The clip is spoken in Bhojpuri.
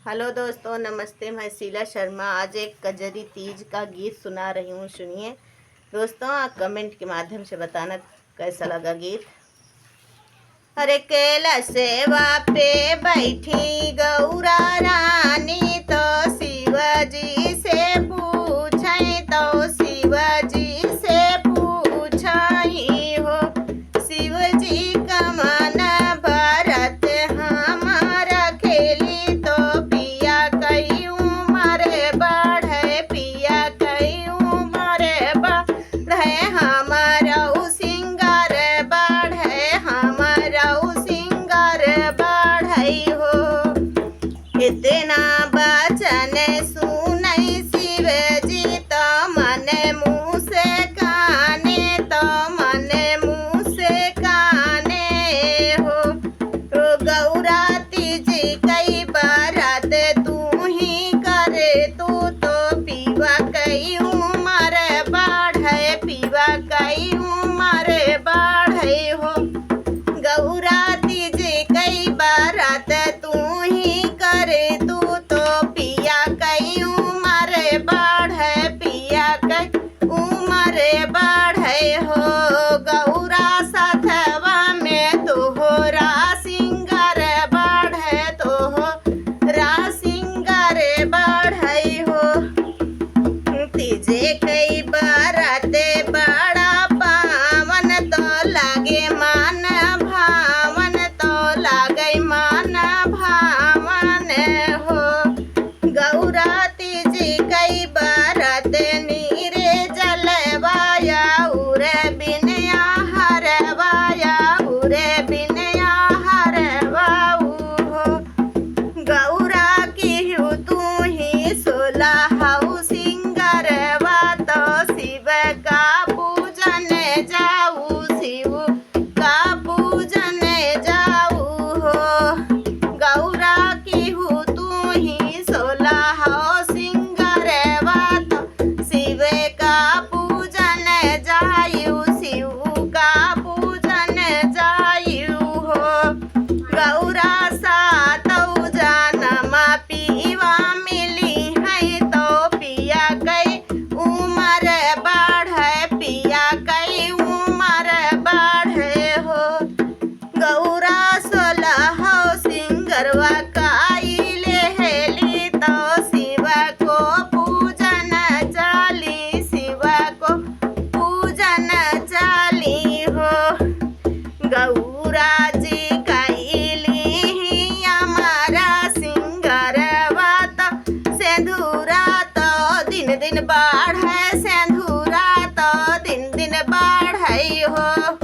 हेलो दोस्तों, नमस्ते। मैं शीला शर्मा आज एक कजरी तीज का गीत सुना रही हूँ। सुनिए दोस्तों, आप कमेंट के माध्यम से बताना कैसा लगा गीत। अरे केला सेवा पे बैठी गौरा रानी तो शिवजी से पूछे तो शिवजी से पूछाई हो, शिवजी का मन भरत हमारा खेली तो पिया कई उम्र बढ़े, पिया कई उम्र बढ़े हमारा सिंगार बढ़े, हमारा सिंगार बढ़ई हो। इतना बचन सुनई शिवजी तो मन मुँह से काने, तो मन मुँह से काने हो। गौरा तीज कई बारात तू ही करे, तू तो पीवा कई उम्र बढ़े, पीवा कई उम्र बढ़े हो। गौरा तीज कई बारात तू ही करे, तू तो पिया कई उम्र बढ़े, पिया कई उम्र बढ़े हो। गौरा साथवा में तोहरा सिंगार बढ़े, तोहरा सिंगार बढ़े हो। तीजे कई बारात बड़ा पावन तो लागे मान भावन, तो लागे मान भावन हो। गौरा तीज कई बारात नीरे जलवाया उरे बिनया हरवाया, उरे बिनया हरवाऊ हो। गौरा की हूँ तू ही सोलहऊ सिंगरवा तो शिव का पूजन जाऊ, शिव का पूजन जाऊ हो। गौरा की हूँ तू ही सोलहऊ सिंगरवा तो शिव का पूजन जायू, शिव का पूजन जायू हो। गौरा सातौ जनमा पीवा मिली है तो पिया कई उम्र बढ़े, पिया कई उम्र बढ़े हो। गौरा सोलहौ सिंगरवा काई लेहली तो शिव को पूजन चाली, शिव को पूजन चाली हो। गौरा जी कैली हमारा सिंगरवा तो सेंधुरा तो दिन दिन बढ़े, सेंधुरा तो दिन दिन बढ़े हो।